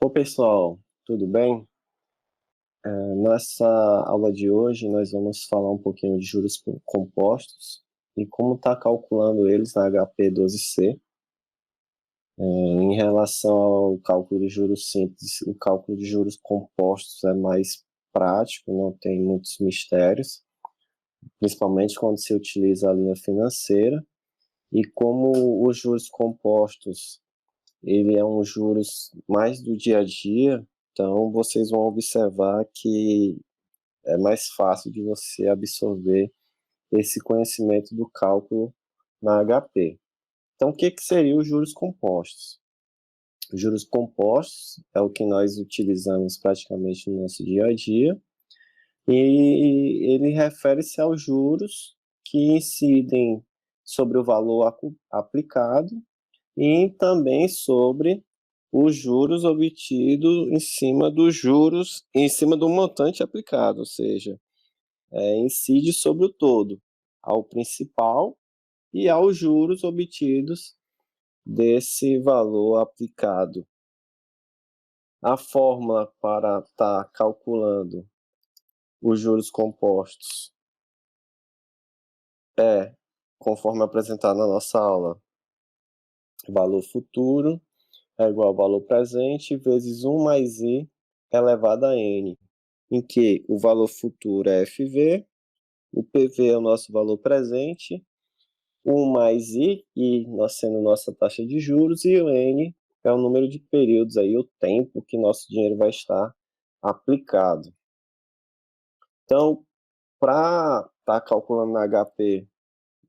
Oi, pessoal, tudo bem? Nessa aula de hoje, nós vamos falar um pouquinho de juros compostos e como está calculando eles na HP 12C. Em relação ao cálculo de juros simples, o cálculo de juros compostos é mais prático, não tem muitos mistérios, principalmente quando se utiliza a linha financeira. E como os juros compostos, ele é um juros mais do dia a dia, então vocês vão observar que é mais fácil de você absorver esse conhecimento do cálculo na HP. Então, o que seria os juros compostos? Os juros compostos é o que nós utilizamos praticamente no nosso dia a dia, e ele refere-se aos juros que incidem sobre o valor aplicado e também sobre os juros obtidos em cima dos juros, em cima do montante aplicado, ou seja, incide sobre o todo, ao principal e aos juros obtidos desse valor aplicado. A fórmula para estar calculando os juros compostos é, conforme apresentado na nossa aula, valor futuro é igual ao valor presente vezes 1 mais i elevado a n, em que o valor futuro é FV, o PV é o nosso valor presente, 1 mais I nós sendo nossa taxa de juros, e o N é o número de períodos, aí, o tempo que nosso dinheiro vai estar aplicado. Então, para estar calculando na HP,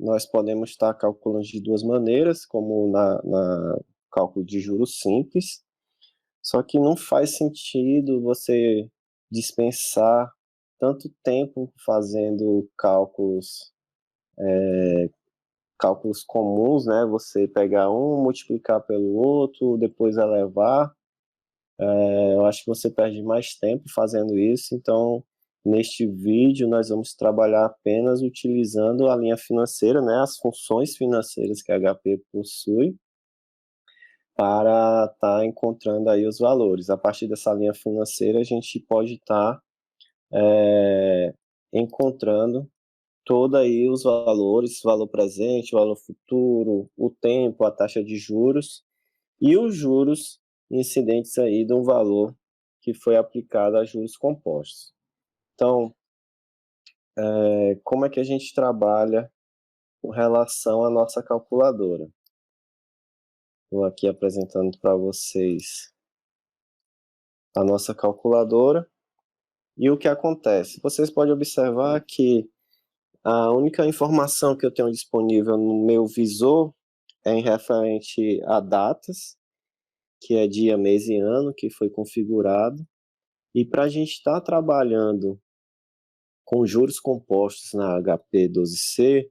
nós podemos estar calculando de duas maneiras, como na cálculo de juros simples, só que não faz sentido você dispensar tanto tempo fazendo cálculos comuns, né? Você pegar um, multiplicar pelo outro, depois elevar. Eu acho que você perde mais tempo fazendo isso. Então, neste vídeo, nós vamos trabalhar apenas utilizando a linha financeira, né? As funções financeiras que a HP possui, para estar encontrando aí os valores. A partir dessa linha financeira, a gente pode estar encontrando todo aí os valores, valor presente, valor futuro, o tempo, a taxa de juros e os juros incidentes aí de um valor que foi aplicado a juros compostos. Então, como é que a gente trabalha com relação à nossa calculadora? Estou aqui apresentando para vocês a nossa calculadora e o que acontece. Vocês podem observar que a única informação que eu tenho disponível no meu visor é em referente a datas, que é dia, mês e ano, que foi configurado. E para a gente estar trabalhando com juros compostos na HP 12C,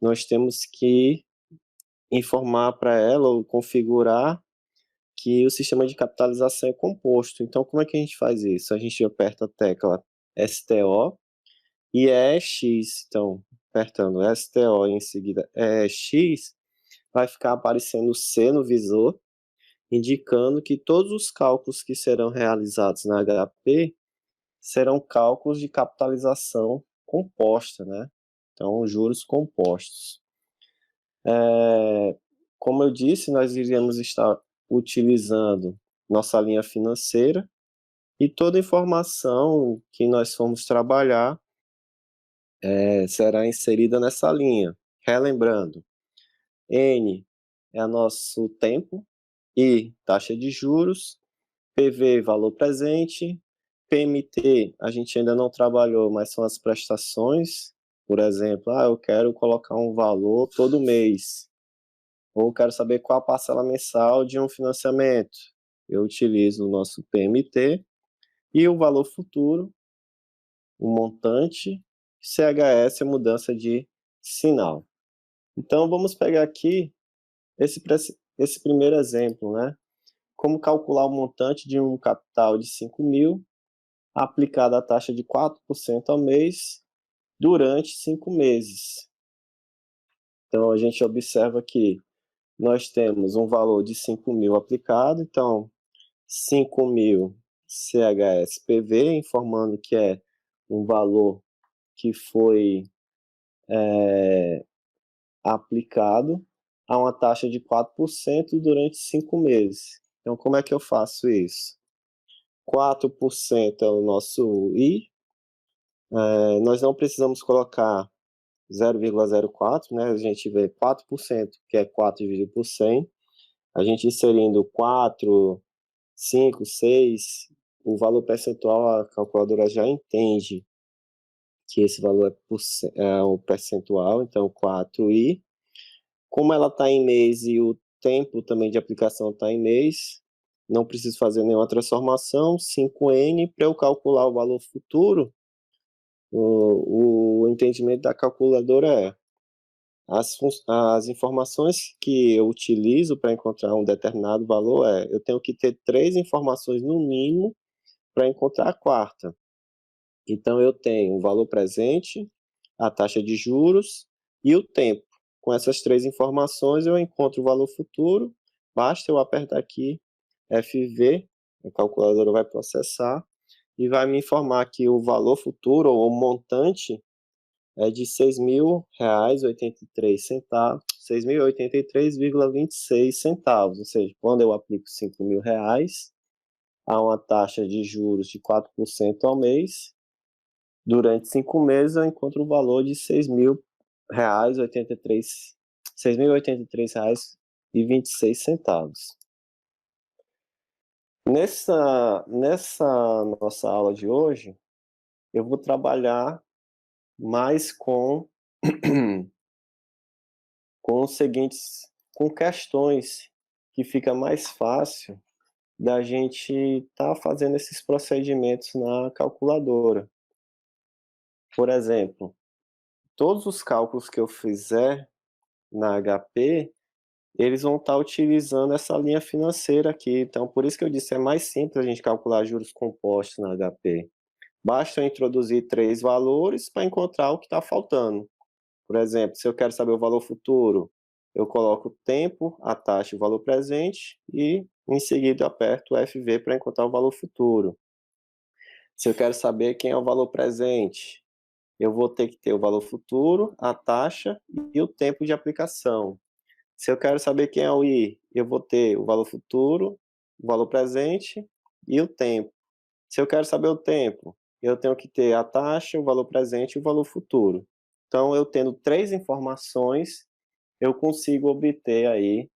nós temos que informar para ela ou configurar que o sistema de capitalização é composto. Então, como é que a gente faz isso? A gente aperta a tecla STO e EX. Então, apertando STO e em seguida EX, vai ficar aparecendo o C no visor, indicando que todos os cálculos que serão realizados na HP serão cálculos de capitalização composta, né? Então, juros compostos. Como eu disse, nós iríamos estar utilizando nossa linha financeira e toda informação que nós formos trabalhar será inserida nessa linha. Relembrando, N é nosso tempo, I, taxa de juros, PV, valor presente, PMT, a gente ainda não trabalhou, mas são as prestações. Por exemplo, eu quero colocar um valor todo mês, ou quero saber qual a parcela mensal de um financiamento. Eu utilizo o nosso PMT e o valor futuro, o montante, CHS, a mudança de sinal. Então, vamos pegar aqui esse primeiro exemplo, né? Como calcular o montante de um capital de 5.000 aplicada a taxa de 4% ao mês durante 5 meses. Então, a gente observa que nós temos um valor de 5.000 aplicado, então 5.000 CHSPV, informando que é um valor que foi aplicado a uma taxa de 4% durante 5 meses. Então, como é que eu faço isso? 4% é o nosso I, nós não precisamos colocar 0,04, né? A gente vê 4%, que é 4 dividido por 100. A gente inserindo 4, 5, 6, o valor percentual, a calculadora já entende que esse valor é o percentual, então 4i. Como ela está em mês e o tempo também de aplicação está em mês, não preciso fazer nenhuma transformação, 5n, para eu calcular o valor futuro, o entendimento da calculadora é as informações que eu utilizo para encontrar um determinado valor eu tenho que ter 3 informações no mínimo para encontrar a quarta. Então, eu tenho o valor presente, a taxa de juros e o tempo. Com essas 3 informações, eu encontro o valor futuro, basta eu apertar aqui FV, a calculadora vai processar, e vai me informar que o valor futuro, ou o montante, é de R$ 6.083, 6.083,26 ou seja, quando eu aplico R$ 5.000 a uma taxa de juros de 4% ao mês, durante 5 meses eu encontro o valor de R$ 6.083,26. Nessa nossa aula de hoje, eu vou trabalhar mais com com questões que fica mais fácil da gente estar fazendo esses procedimentos na calculadora. Por exemplo, todos os cálculos que eu fizer na HP, eles vão estar utilizando essa linha financeira aqui. Então, por isso que eu disse, é mais simples a gente calcular juros compostos na HP. Basta eu introduzir 3 valores para encontrar o que está faltando. Por exemplo, se eu quero saber o valor futuro, eu coloco o tempo, a taxa e o valor presente e, em seguida, eu aperto o FV para encontrar o valor futuro. Se eu quero saber quem é o valor presente, eu vou ter que ter o valor futuro, a taxa e o tempo de aplicação. Se eu quero saber quem é o I, eu vou ter o valor futuro, o valor presente e o tempo. Se eu quero saber o tempo, eu tenho que ter a taxa, o valor presente e o valor futuro. Então, eu tendo 3 informações, eu consigo obter aí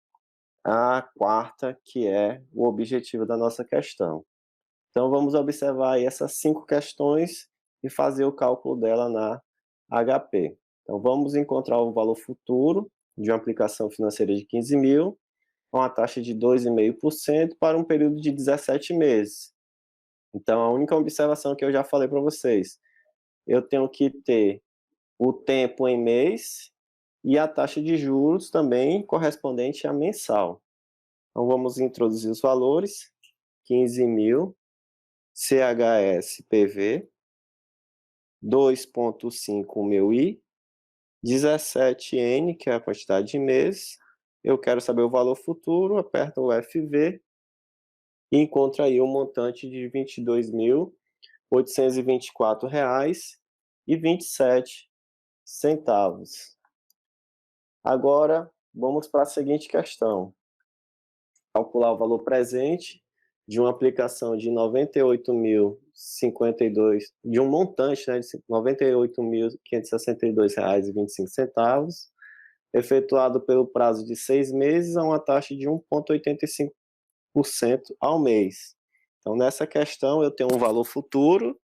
a quarta, que é o objetivo da nossa questão. Então, vamos observar aí essas 5 questões e fazer o cálculo dela na HP. Então, vamos encontrar o valor futuro de uma aplicação financeira de 15.000, com a taxa de 2,5% para um período de 17 meses. Então, a única observação que eu já falei para vocês, eu tenho que ter o tempo em mês e a taxa de juros também correspondente a mensal. Então, vamos introduzir os valores. 15.000 CHSPV, 2,5 meu I, 17N, que é a quantidade de meses. Eu quero saber o valor futuro, aperto o FV e encontro aí um montante de R$ 22.824,27. Agora, vamos para a seguinte questão. Calcular o valor presente de uma aplicação de 98.052, de um montante, né, de R$ 98.562,25, efetuado pelo prazo de 6 meses a uma taxa de 1,85% ao mês. Então, nessa questão, eu tenho um valor futuro,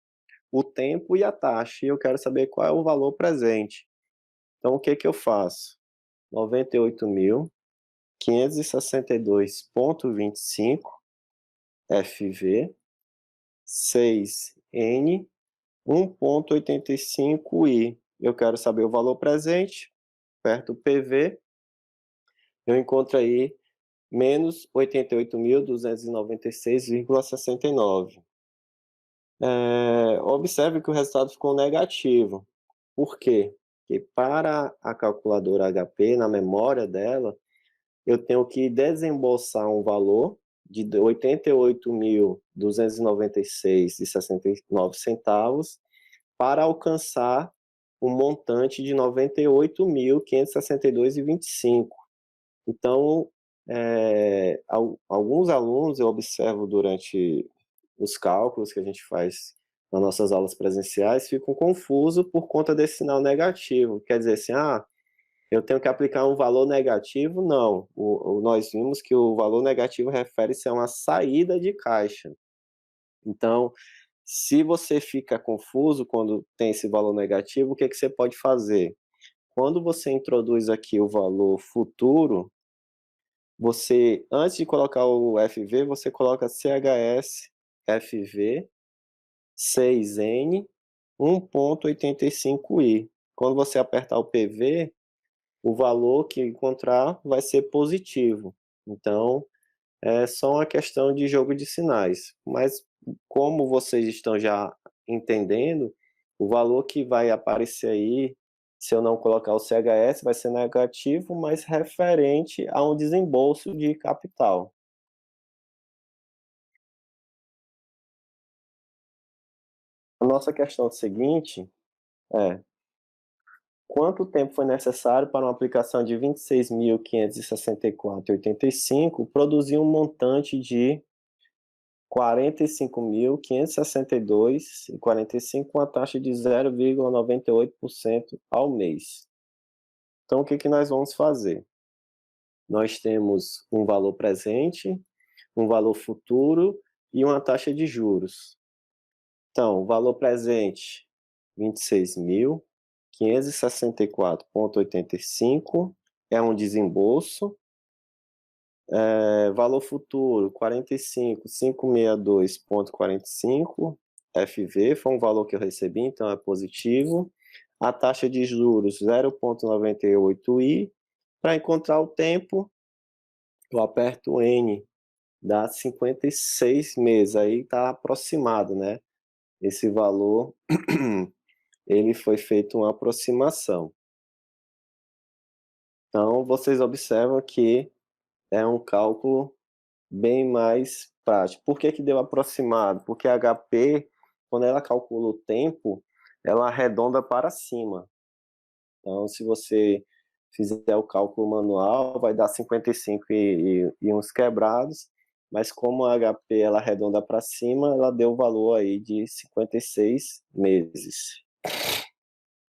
o tempo e a taxa, e eu quero saber qual é o valor presente. Então, o que eu faço? 98.562,25 FV, 6N, 1,85I. Eu quero saber o valor presente, aperto o PV, eu encontro aí menos 88.296,69. Observe que o resultado ficou negativo. Por quê? Porque para a calculadora HP, na memória dela, eu tenho que desembolsar um valor de R$ 88.296,69 para alcançar um montante de R$ 98.562,25. Então, alguns alunos eu observo durante os cálculos que a gente faz nas nossas aulas presenciais ficam confusos por conta desse sinal negativo. Quer dizer assim, eu tenho que aplicar um valor negativo? Não. Nós vimos que o valor negativo refere-se a uma saída de caixa. Então, se você fica confuso quando tem esse valor negativo, o que você pode fazer? Quando você introduz aqui o valor futuro, você, antes de colocar o FV, você coloca CHS FV 6N 1,85i. Quando você apertar o PV, o valor que encontrar vai ser positivo. Então, é só uma questão de jogo de sinais. Mas, como vocês estão já entendendo, o valor que vai aparecer aí, se eu não colocar o CHS, vai ser negativo, mas referente a um desembolso de capital. A nossa questão seguinte é: quanto tempo foi necessário para uma aplicação de 26.564,85 produzir um montante de 45.562,45 com a taxa de 0,98% ao mês? Então, o que nós vamos fazer? Nós temos um valor presente, um valor futuro e uma taxa de juros. Então, o valor presente, 26.564,85 é um desembolso. Valor futuro, 45.562,45 FV, foi um valor que eu recebi, então é positivo. A taxa de juros, 0,98i. Para encontrar o tempo, eu aperto N, dá 56 meses, aí está aproximado, né? Esse valor, ele foi feito uma aproximação. Então, vocês observam que é um cálculo bem mais prático. Por que deu aproximado? Porque a HP, quando ela calcula o tempo, ela arredonda para cima. Então, se você fizer o cálculo manual, vai dar 55 e uns quebrados, mas como a HP ela arredonda para cima, ela deu o valor aí de 56 meses.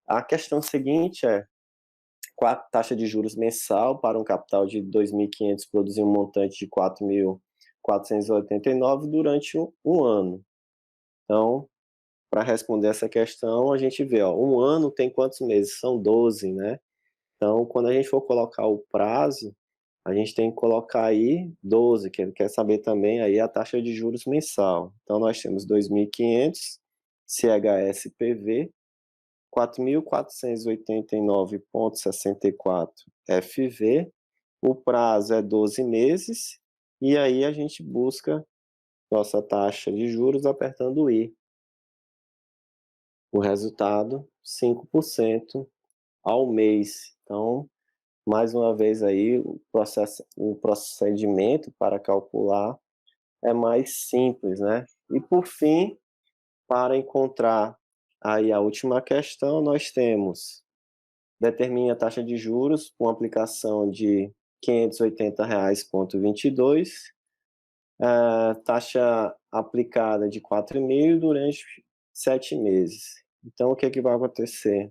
A questão seguinte é: com a taxa de juros mensal para um capital de 2.500 produzir um montante de 4.489 durante um ano. Então, para responder essa questão, a gente vê, um ano tem quantos meses? São 12, né? Então, quando a gente for colocar o prazo, a gente tem que colocar aí 12, que ele quer saber também aí a taxa de juros mensal. Então, nós temos 2.500 CHSPV, 4.489,64 FV, o prazo é 12 meses, e aí a gente busca nossa taxa de juros apertando o I. O resultado, 5% ao mês. Então, mais uma vez aí, o procedimento para calcular é mais simples, né? E por fim, para encontrar aí a última questão, nós temos: determine a taxa de juros com aplicação de R$ 580,22, taxa aplicada de 4,5 durante 7 meses. Então, o que vai acontecer?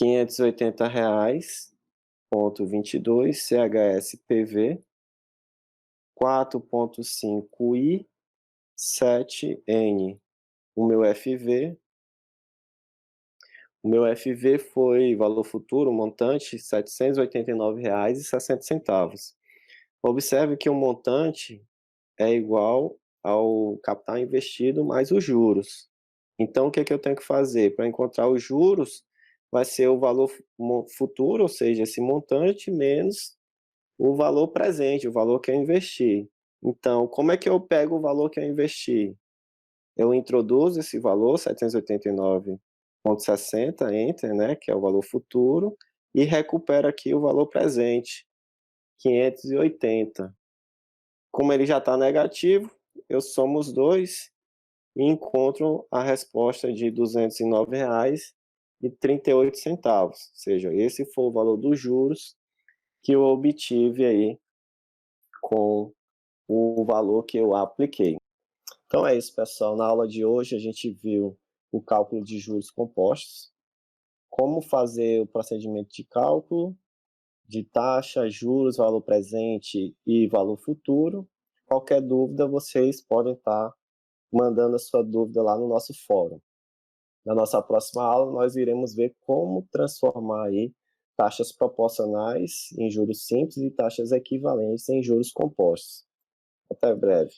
R$ 580,22 CHSPV, 4,5i, 7N. O meu FV foi valor futuro, montante, R$ 789,60. Observe que o montante é igual ao capital investido mais os juros. Então, o que eu tenho que fazer? Para encontrar os juros, vai ser o valor futuro, ou seja, esse montante, menos o valor presente, o valor que eu investi. Então, como é que eu pego o valor que eu investi? Eu introduzo esse valor, 789,60, enter, né, que é o valor futuro, e recupero aqui o valor presente, 580. Como ele já está negativo, eu somo os dois e encontro a resposta de R$ 209,38. Ou seja, esse foi o valor dos juros que eu obtive aí com o valor que eu apliquei. Então é isso, pessoal. Na aula de hoje a gente viu o cálculo de juros compostos, como fazer o procedimento de cálculo de taxa, juros, valor presente e valor futuro. Qualquer dúvida, vocês podem estar mandando a sua dúvida lá no nosso fórum. Na nossa próxima aula, nós iremos ver como transformar aí taxas proporcionais em juros simples e taxas equivalentes em juros compostos. Até breve.